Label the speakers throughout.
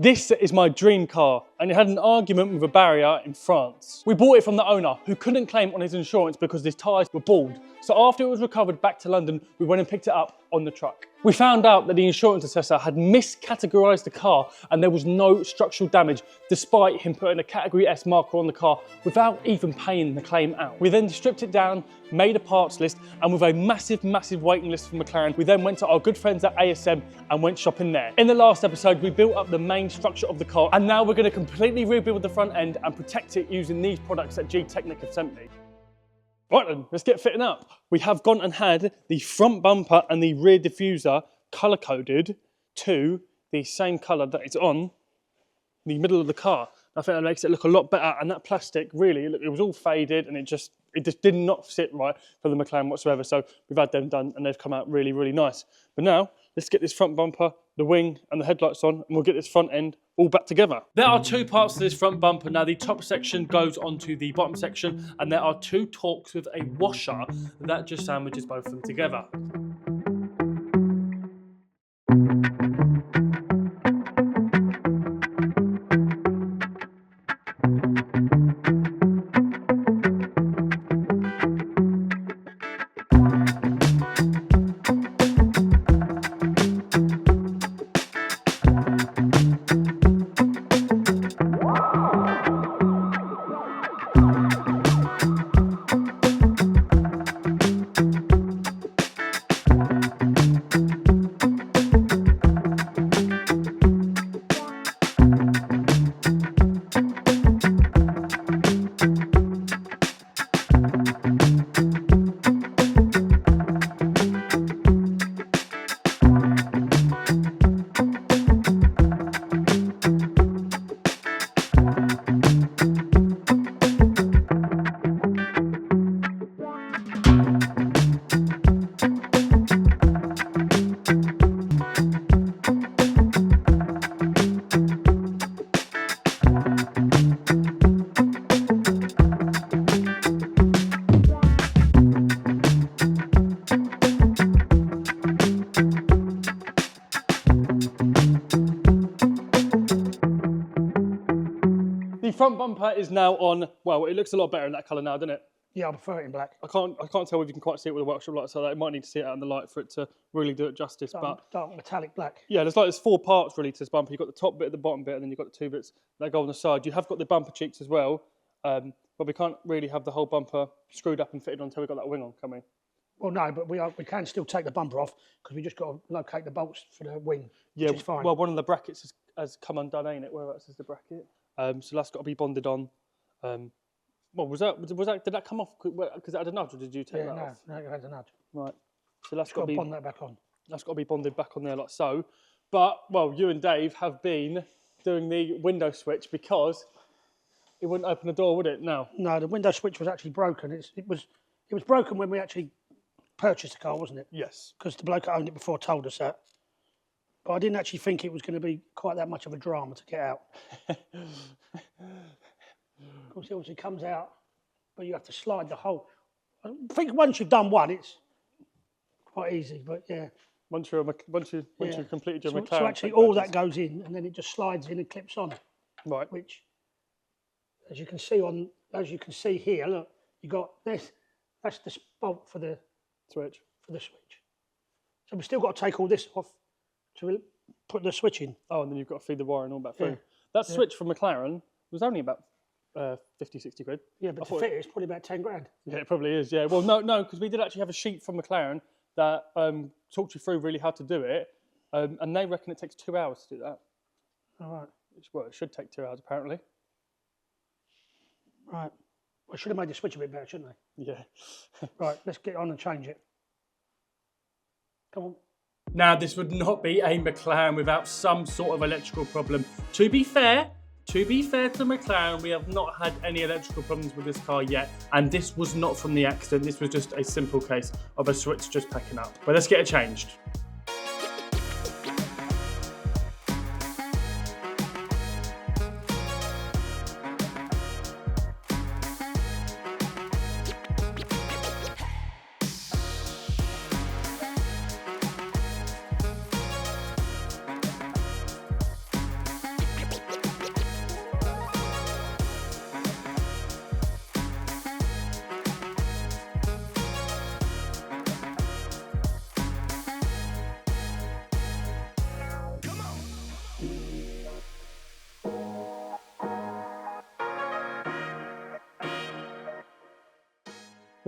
Speaker 1: This is my dream car, and it had an argument with a barrier in France. We bought it from the owner, who couldn't claim on his insurance because his tyres were bald. So after it was recovered back to London, we went and picked it up on the truck. We found out that the insurance assessor had miscategorised the car and there was no structural damage, despite him putting a Category S marker on the car without even paying the claim out. We then stripped it down, made a parts list, and with a massive waiting list for McLaren, we then went to our good friends at ASM and went shopping there. In the last episode, we built up the main structure of the car, and now we're going to completely rebuild the front end and protect it using these products that G-Technic have sent me. Right then, let's get fitting up. We have gone and had the front bumper and the rear diffuser colour coded to the same colour that it's on the middle of the car. I think that makes it look a lot better, and that plastic really, it was all faded and it just did not sit right for the McLaren whatsoever. So we've had them done and they've come out really nice. But now let's get this front bumper, the wing and the headlights on, and we'll get this front end all back together. There are two parts to this front bumper. Now the top section goes onto the bottom section, and there are two torques with a washer that just sandwiches both of them together. The front bumper is now on, well, it looks a lot better in that colour now, doesn't it?
Speaker 2: Yeah, I prefer it in black.
Speaker 1: I can't tell if you can quite see it with a workshop light, so that it might need to see it out in the light for it to really do it justice.
Speaker 2: Dark metallic black.
Speaker 1: Yeah, there's four parts really to this bumper. You've got the top bit, the bottom bit, and then you've got the two bits that go on the side. You have got the bumper cheeks as well, but we can't really have the whole bumper screwed up and fitted on until we've got that wing on coming.
Speaker 2: Well, no, but we can still take the bumper off because we just got to locate the bolts for the wing, which is fine.
Speaker 1: Well, one of the brackets has come undone, ain't it? Whereabouts is the bracket? So that's got to be bonded on. Well, did that come off? Because it had a nudge, or did you take that off?
Speaker 2: No, it had a nudge.
Speaker 1: Right. So that's got to be
Speaker 2: bond that back on.
Speaker 1: That's got to be bonded back on there like so. But, well, you and Dave have been doing the window switch because it wouldn't open the door, would it? No.
Speaker 2: No, the window switch was actually broken. It was broken when we actually purchased the car, wasn't it?
Speaker 1: Yes.
Speaker 2: Because the bloke that owned it before told us that. But I didn't actually think it was going to be quite that much of a drama to get out. Of course, it obviously comes out, but you have to slide the whole. I think once you've done one, it's quite easy. But yeah,
Speaker 1: once you've completed your McLaren.
Speaker 2: So actually, all that goes in, and then it just slides in and clips on.
Speaker 1: Right.
Speaker 2: Which, as you can see here, look, you got this. That's the bolt for the
Speaker 1: switch.
Speaker 2: So we've still got to take all this off to put the switch in.
Speaker 1: Oh, and then you've got to feed the wire and all back through. That switch from McLaren was only about 50, 60 quid.
Speaker 2: Yeah, but to fit it's probably about 10 grand.
Speaker 1: Yeah, it probably is, yeah. Well, no, because we did actually have a sheet from McLaren that talked you through really how to do it, and they reckon it takes 2 hours to do that.
Speaker 2: All right.
Speaker 1: Well, it should take 2 hours, apparently.
Speaker 2: Right. Well, I should have made the switch a bit better, shouldn't I?
Speaker 1: Yeah.
Speaker 2: Right, let's get on and change it. Come on.
Speaker 1: Now, this would not be a McLaren without some sort of electrical problem. To be fair to McLaren, we have not had any electrical problems with this car yet, and this was not from the accident. This was just a simple case of a switch just packing up. But let's get it changed.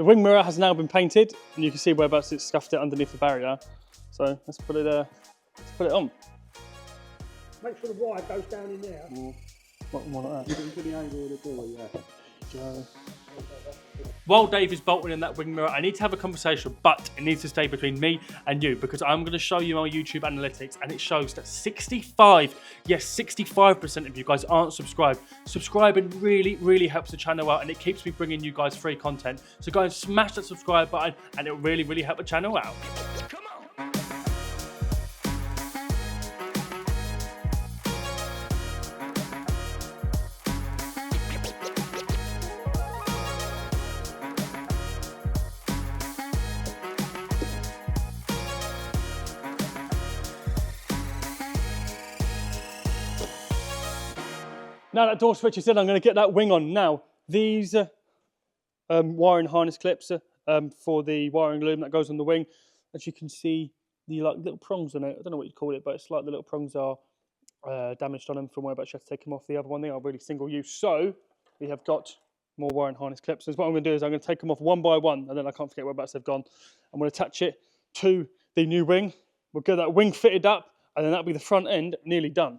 Speaker 1: The wing mirror has now been painted, and you can see whereabouts it's scuffed it underneath the barrier. So let's put it on.
Speaker 2: Make sure the wire goes down in there.
Speaker 1: More like that.
Speaker 3: Into the angle of the door, yeah.
Speaker 1: Go. While Dave is bolting in that wing mirror, I need to have a conversation, but it needs to stay between me and you, because I'm going to show you my YouTube analytics, and it shows that 65% of you guys aren't subscribed. Subscribing really, really helps the channel out, and it keeps me bringing you guys free content. So go and smash that subscribe button, and it'll really, really help the channel out. Come on. Now that door switch is in, I'm going to get that wing on. Now, these wiring harness clips for the wiring loom that goes on the wing. As you can see, the little prongs on it, I don't know what you call it, but it's like the little prongs are damaged on them from where, but you have to take them off. The other one, they are really single use. So we have got more wiring harness clips. So what I'm going to do is I'm going to take them off one by one, and then I can't forget whereabouts they've gone. I'm going to attach it to the new wing. We'll get that wing fitted up, and then that'll be the front end nearly done.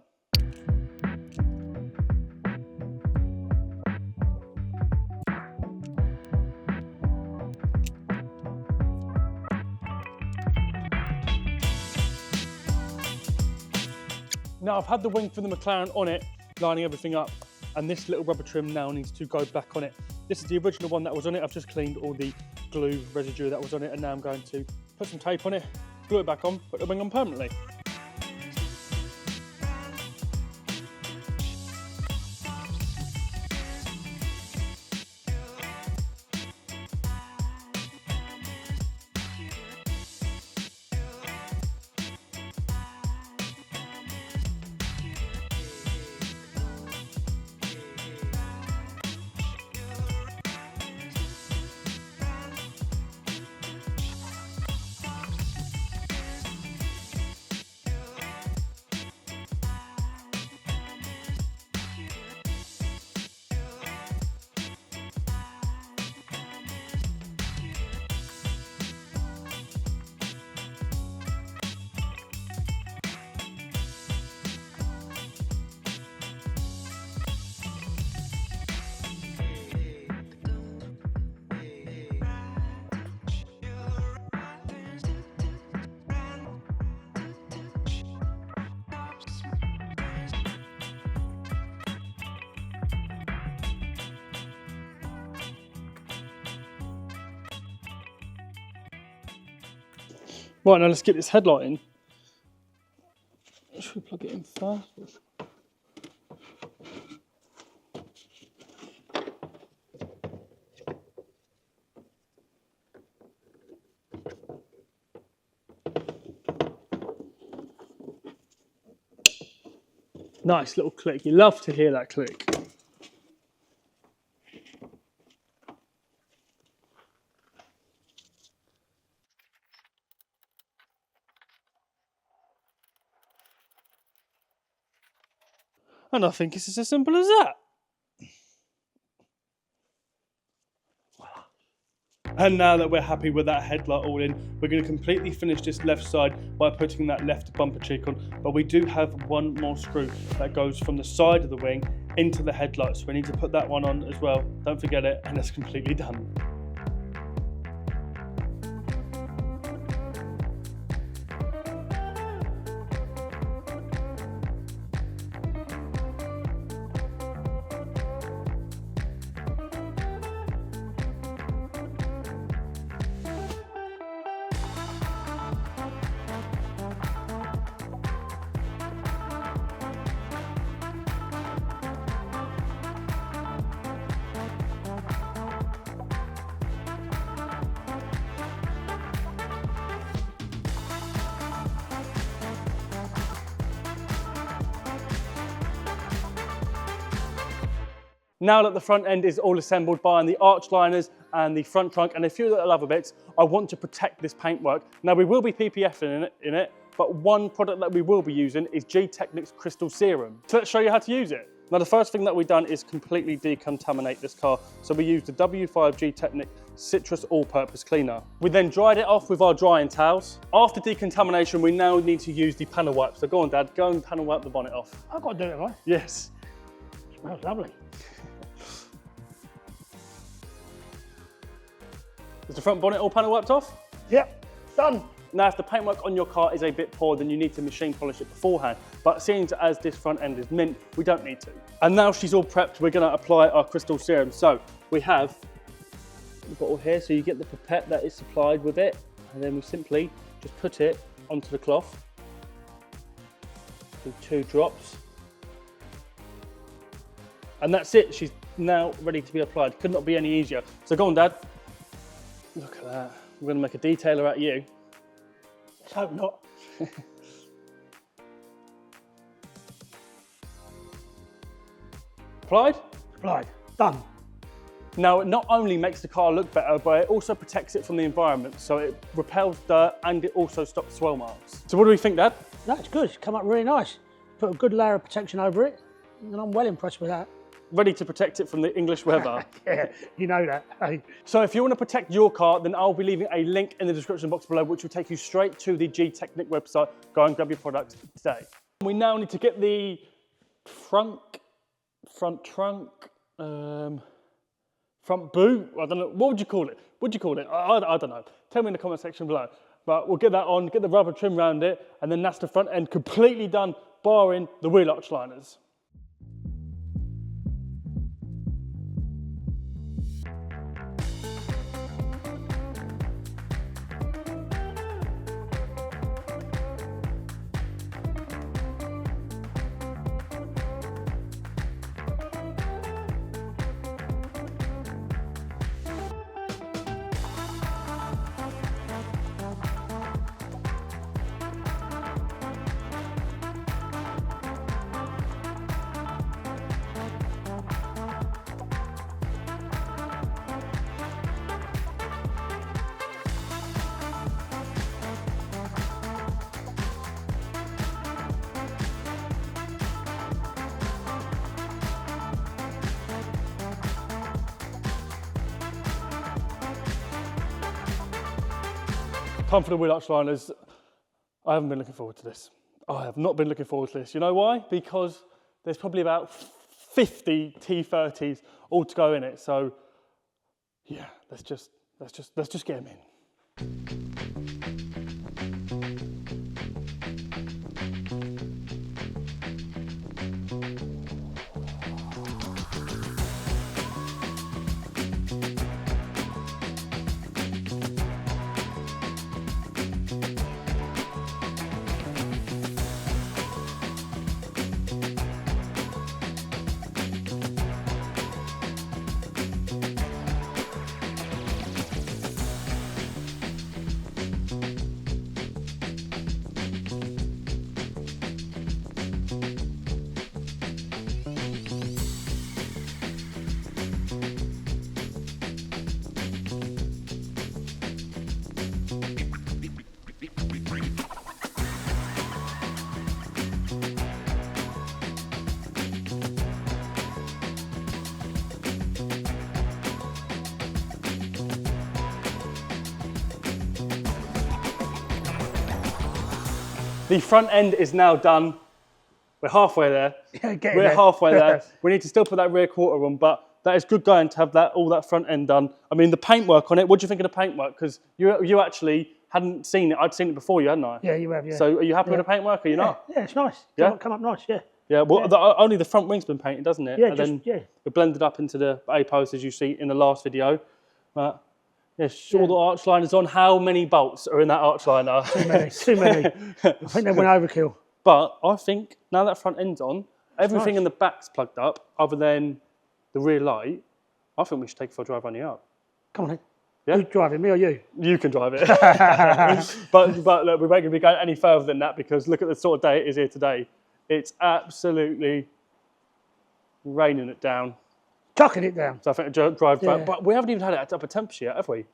Speaker 1: Now I've had the wing for the McLaren on it, lining everything up, and this little rubber trim now needs to go back on it. This is the original one that was on it. I've just cleaned all the glue residue that was on it, and now I'm going to put some tape on it, glue it back on, put the wing on permanently. Right, now let's get this headlight in. Should we plug it in first? Nice little click. You love to hear that click. And I think it's as simple as that. And now that we're happy with that headlight all in, we're going to completely finish this left side by putting that left bumper cheek on. But we do have one more screw that goes from the side of the wing into the headlight. So we need to put that one on as well. Don't forget it, and it's completely done. Now that the front end is all assembled by the arch liners and the front trunk and a few little other bits, I want to protect this paintwork. Now we will be PPFing in it, but one product that we will be using is G-Technic's Crystal Serum. So let's show you how to use it. Now the first thing that we've done is completely decontaminate this car. So we used the W5G Technic Citrus All-Purpose Cleaner. We then dried it off with our drying towels. After decontamination, we now need to use the panel wipe. So go on, Dad, go and panel wipe the bonnet off.
Speaker 2: I've got to do it, right?
Speaker 1: Yes.
Speaker 2: Smells lovely.
Speaker 1: Is the front bonnet all panel wiped off?
Speaker 2: Yep, done.
Speaker 1: Now, if the paintwork on your car is a bit poor, then you need to machine polish it beforehand. But seeing as this front end is mint, we don't need to. And now she's all prepped, we're gonna apply our crystal serum. So we have the bottle here, so you get the pipette that is supplied with it, and then we simply just put it onto the cloth with 2 drops. And that's it, she's now ready to be applied. Could not be any easier. So go on, Dad. Look at that. We're gonna make a detailer out of you.
Speaker 2: Let's hope not.
Speaker 1: Applied?
Speaker 2: Applied. Done.
Speaker 1: Now, it not only makes the car look better, but it also protects it from the environment. So it repels dirt and it also stops swell marks. So what do we think, Dad?
Speaker 2: That's good. It's come up really nice. Put a good layer of protection over it, and I'm well impressed with that.
Speaker 1: Ready to protect it from the English weather.
Speaker 2: Yeah, you know that. Hey.
Speaker 1: So if you want to protect your car, then I'll be leaving a link in the description box below, which will take you straight to the G-Technic website. Go and grab your products today. We now need to get the front trunk, front boot. I don't know. What would you call it? What would you call it? I don't know. Tell me in the comment section below. But we'll get that on, get the rubber trim around it, and then that's the front end completely done, barring the wheel arch liners. Time for the wheel arch liners. I haven't been looking forward to this. I have not been looking forward to this. You know why? Because there's probably about 50 T30s all to go in it. So yeah, let's just get them in. The front end is now done. We're halfway there.
Speaker 2: Yeah,
Speaker 1: We're halfway there. We need to still put that rear quarter on, but that is good going to have all that front end done. I mean, the paintwork on it, what do you think of the paintwork? Because you actually hadn't seen it. I'd seen it before you, hadn't I?
Speaker 2: Yeah, you have, yeah.
Speaker 1: So are you happy with the paintwork, or are you not?
Speaker 2: Yeah, it's nice.
Speaker 1: Yeah?
Speaker 2: Come up nice, yeah.
Speaker 1: Yeah, well, only the front wing's been painted, doesn't it?
Speaker 2: Yeah,
Speaker 1: and then we blended up into the A-post, as you see in the last video. But yeah, all the arch liners on. How many bolts are in that arch liner?
Speaker 2: Too many, too many. I think they went overkill.
Speaker 1: But I think now that front end's on, everything in the back's plugged up, other than the rear light. I think we should take it for a drive around the yard.
Speaker 2: Come on then.
Speaker 1: Yeah?
Speaker 2: Who's driving, me or you?
Speaker 1: You can drive it. but look, we won't be going any further than that, because look at the sort of day it is here today. It's absolutely raining it down.
Speaker 2: Chucking it down.
Speaker 1: So I think a drive, but we haven't even had it at upper temperature yet, have we?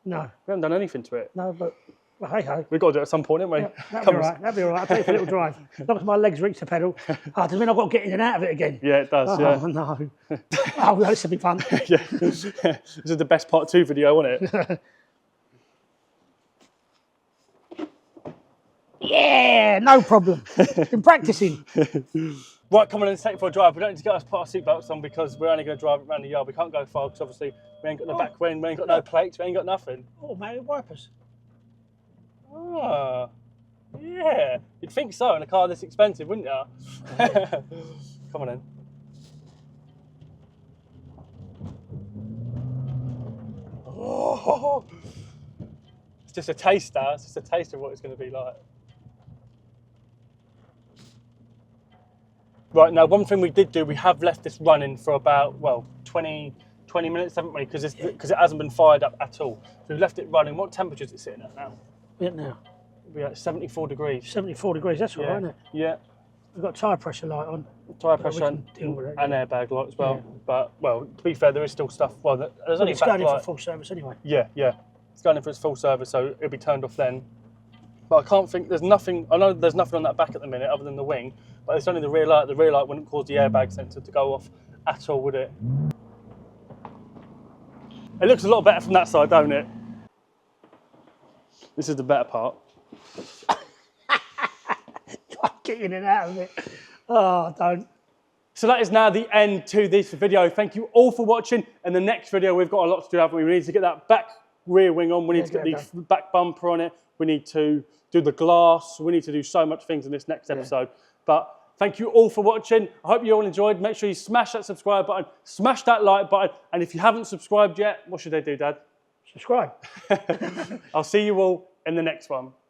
Speaker 2: No.
Speaker 1: We haven't done anything to it.
Speaker 2: No, but Well, hey ho.
Speaker 1: We've got to do it at some point, haven't we?
Speaker 2: Yeah, that'll be all right. That'll be all right. I'll take it for a little drive. As long as my legs reach the pedal. Oh, does it mean I've got to get in and out of it again?
Speaker 1: Yeah, it does.
Speaker 2: Oh,
Speaker 1: Yeah.
Speaker 2: no. Oh, well, this will be fun.
Speaker 1: Yeah. This is the best part 2 video, wasn't it?
Speaker 2: Yeah, no problem. Been practicing.
Speaker 1: Right, come on, let's take it for a drive. We don't need to get us put our seatbelts on because we're only going to drive it around the yard. We can't go far because obviously we ain't got no back wind, we ain't got no plates, we ain't got nothing.
Speaker 2: Oh, man, wipers.
Speaker 1: Ah, yeah. You'd think so in a car this expensive, wouldn't you? Come on in. Oh, it's just a taster. It's just a taste of what it's going to be like. Right, now one thing we did do, we have left this running for about, well, 20 minutes, haven't we? Because it hasn't been fired up at all. So we've left it running. What temperature is it sitting at now?
Speaker 2: Yeah, now.
Speaker 1: We're at 74 degrees.
Speaker 2: 74 degrees, that's all right, isn't it?
Speaker 1: Yeah.
Speaker 2: We've got tyre pressure light on.
Speaker 1: Tyre pressure and airbag light as well. Yeah. But, well, to be fair, there is still stuff. Well, there's only
Speaker 2: it's going in for full service anyway.
Speaker 1: Yeah, yeah. It's going in for its full service, so it'll be turned off then. But I can't think, there's nothing, I know there's nothing on that back at the minute other than the wing, but it's only the rear light. The rear light wouldn't cause the airbag sensor to go off at all, would it? It looks a lot better from that side, don't it? This is the better part.
Speaker 2: Get in and out of it. Oh, don't.
Speaker 1: So that is now the end to this video. Thank you all for watching. In the next video, we've got a lot to do, haven't we? We need to get that back rear wing on. We need to get the back bumper on it. We need to do the glass. We need to do so much things in this next episode. But thank you all for watching. I hope you all enjoyed. Make sure you smash that subscribe button, smash that like button. And if you haven't subscribed yet, what should they do, Dad?
Speaker 2: Subscribe.
Speaker 1: I'll see you all in the next one.